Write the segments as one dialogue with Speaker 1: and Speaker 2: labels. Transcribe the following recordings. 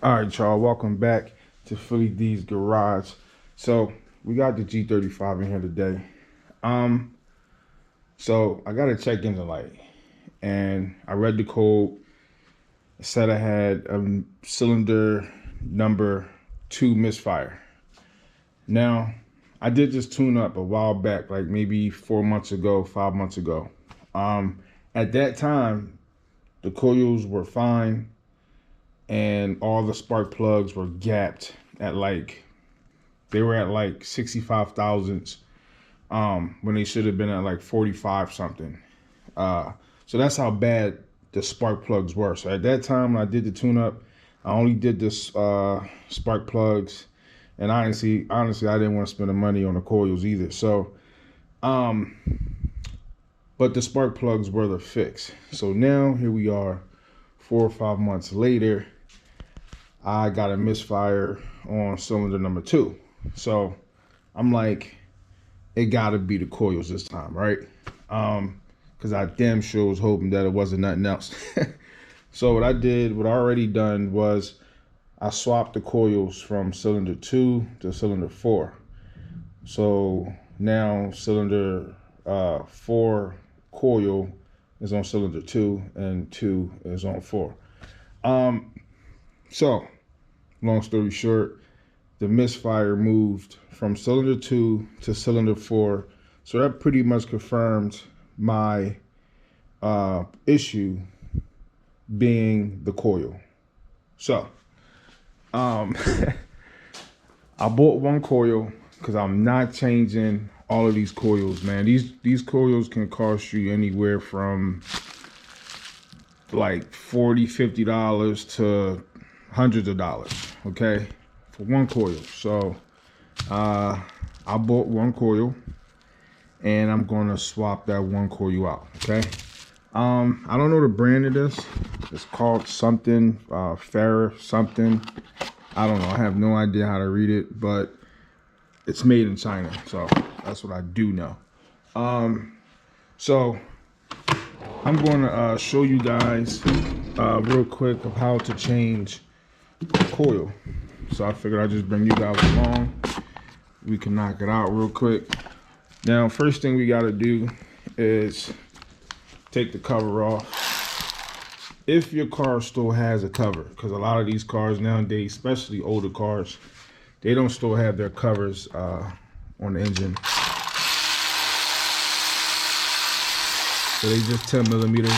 Speaker 1: All right, y'all, welcome back to Philly D's Garage. So we got the G35 in here today. So I got a check engine light, and I read the code. It said I had a cylinder number 2 misfire. Now, I did this tune up a while back, like maybe 4 months ago, 5 months ago. At that time, the coils were fine, and all the spark plugs were gapped at they were at like 65 thousandths when they should have been at like 45 something. So that's how bad the spark plugs were. So at that time when I did the tune up, I only did this spark plugs, and honestly I didn't want to spend the money on the coils either. So but the spark plugs were the fix. So now here we are 4 or 5 months later. I got a misfire on cylinder number 2. So I'm like, it gotta be the coils this time, right? Because I damn sure was hoping that it wasn't nothing else. So what I already done was I swapped the coils from cylinder 2 to cylinder 4. So now cylinder 4 coil is on cylinder 2 and 2 is on 4. So long story short, the misfire moved from cylinder 2 to cylinder 4. So that pretty much confirmed my issue being the coil. So I bought one coil because I'm not changing all of these coils, man. These coils can cost you anywhere from like $40-$50 to hundreds of dollars, okay, for one coil. So I bought one coil, and I'm gonna swap that one coil out, okay? I don't know the brand of this. It's called something Farrah something. I don't know. I have no idea how to read it, but it's made in China, so that's what I do know. So I'm gonna show you guys real quick of how to change the coil. So I figured I'd just bring you guys along. We can knock it out real quick. Now, first thing we gotta do is take the cover off. If your car still has a cover, because a lot of these cars nowadays, especially older cars, they don't still have their covers on the engine. So they just 10 millimeters.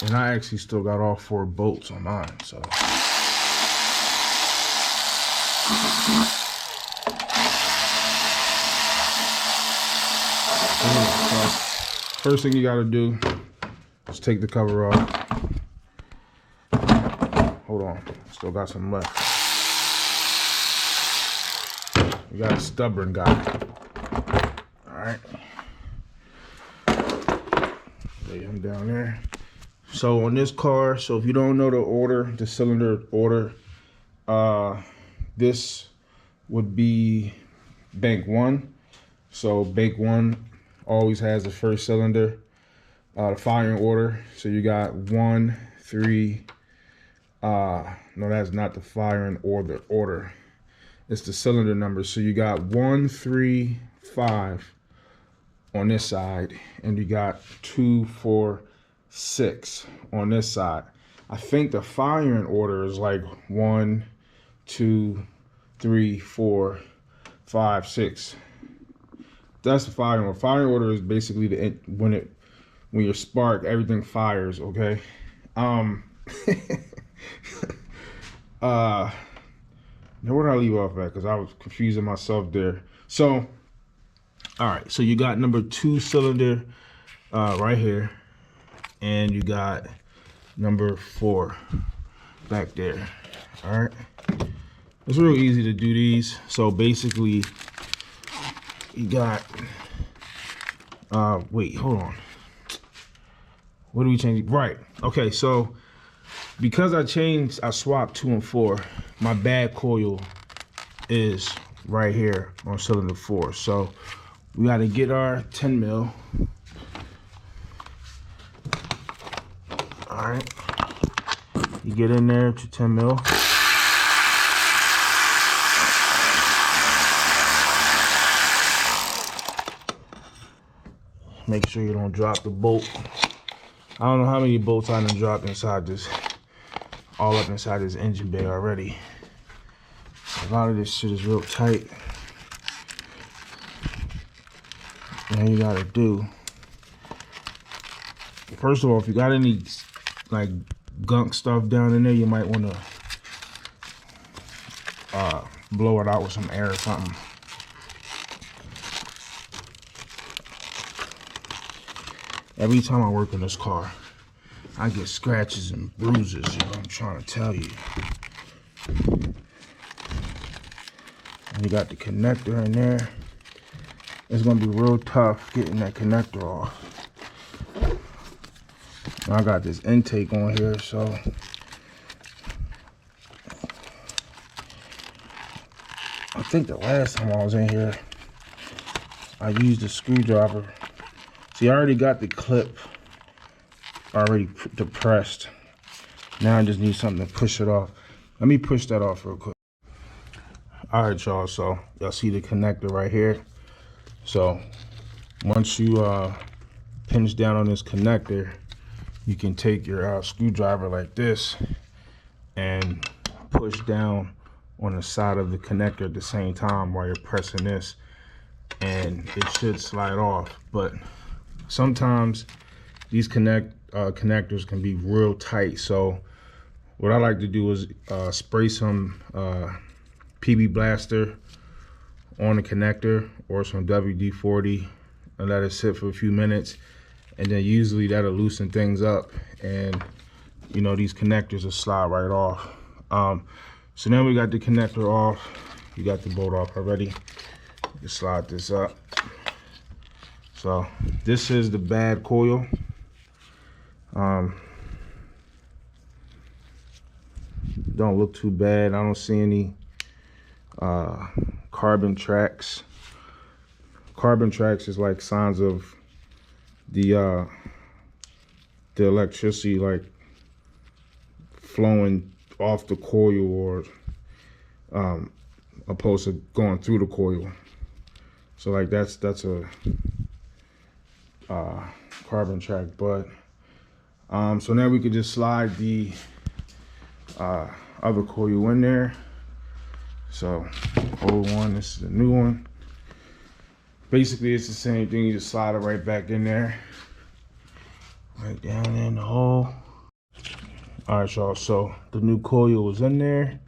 Speaker 1: And I actually still got all 4 bolts on mine, so. First thing you gotta do is take the cover off. Hold on, still got some left. You got a stubborn guy. All right. Lay him down there. So on this car, so if you don't know the cylinder order, this would be bank 1. So bank 1 always has the first cylinder, the firing order. So you got 1, 3, no, that's not the firing order. It's the cylinder number. So you got 1, 3, 5 on this side, and you got 2, 4, 6 on this side. I think the firing order is like 1, 2, 3, 4, 5, 6. That's the firing order. Firing order is basically when your spark, everything fires, okay? Now where did I leave off at? Because I was confusing myself there. So, all right. So you got number 2 cylinder right here, and you got number 4 back there. All right. It's real easy to do these. So basically, you got. Wait, hold on. What are we changing? Right. Okay. So because I swapped 2 and 4, my bad coil is right here on cylinder 4. So we got to get our 10 mil. All right, you get in there to 10 mil. Make sure you don't drop the bolt. I don't know how many bolts I done dropped inside this, all up inside this engine bay already. A lot of this shit is real tight. Now you gotta do, first of all, if you got any like gunk stuff down in there, you might wanna blow it out with some air or something. Every time I work on this car, I get scratches and bruises, you know, I'm trying to tell you. And you got the connector in there. It's gonna be real tough getting that connector off. I got this intake on here, so I think the last time I was in here, I used a screwdriver. See, I already got the clip already depressed. Now I just need something to push it off. Let me push that off real quick. All right, y'all, so y'all see the connector right here. So once you pinch down on this connector, you can take your screwdriver like this and push down on the side of the connector at the same time while you're pressing this, and it should slide off. But sometimes these connectors can be real tight, so what I like to do is spray some PB Blaster on the connector or some WD-40 and let it sit for a few minutes, and then usually that'll loosen things up, and you know, these connectors will slide right off. So now we got the connector off, you got the bolt off already. You slide this up. So this is the bad coil. Don't look too bad. I don't see any carbon tracks. Carbon tracks is like signs of the electricity like flowing off the coil, or opposed to going through the coil. So like that's a carbon track. But so now we could just slide the other coil in there. So old one, this is the new one. Basically it's the same thing, you just slide it right back in there, right down in the hole. All right, y'all, so the new coil was in there,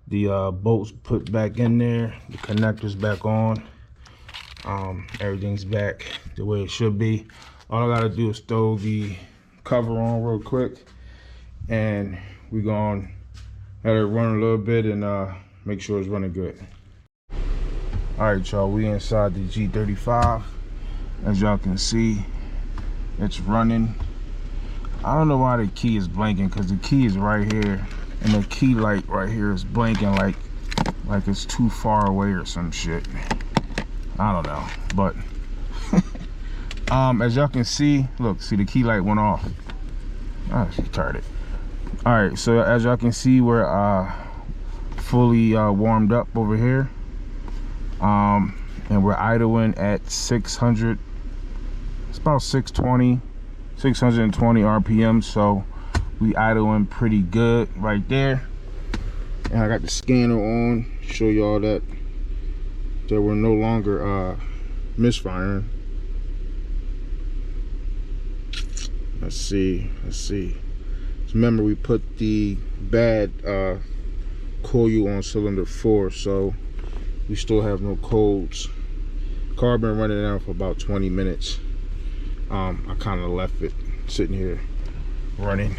Speaker 1: the bolts put back in there, the connectors back on, everything's back the way it should be. All I gotta do is throw the cover on real quick, and we're gonna let it run a little bit and make sure it's running good. All right, y'all, we inside the G35. As y'all can see, it's running. I don't know why the key is blinking, because the key is right here, and the key light right here is blinking like it's too far away or some shit. I don't know, but as y'all can see, look, see the key light went off. Oh, she turned it. All right, so as y'all can see, we're fully warmed up over here, and we're idling at 600. It's about 620 RPM, so we idling pretty good right there. And I got the scanner on, show y'all that we're no longer misfiring. Let's see. So remember, we put the bad coil on cylinder 4, so we still have no codes. Car been running out for about 20 minutes. I kind of left it sitting here running.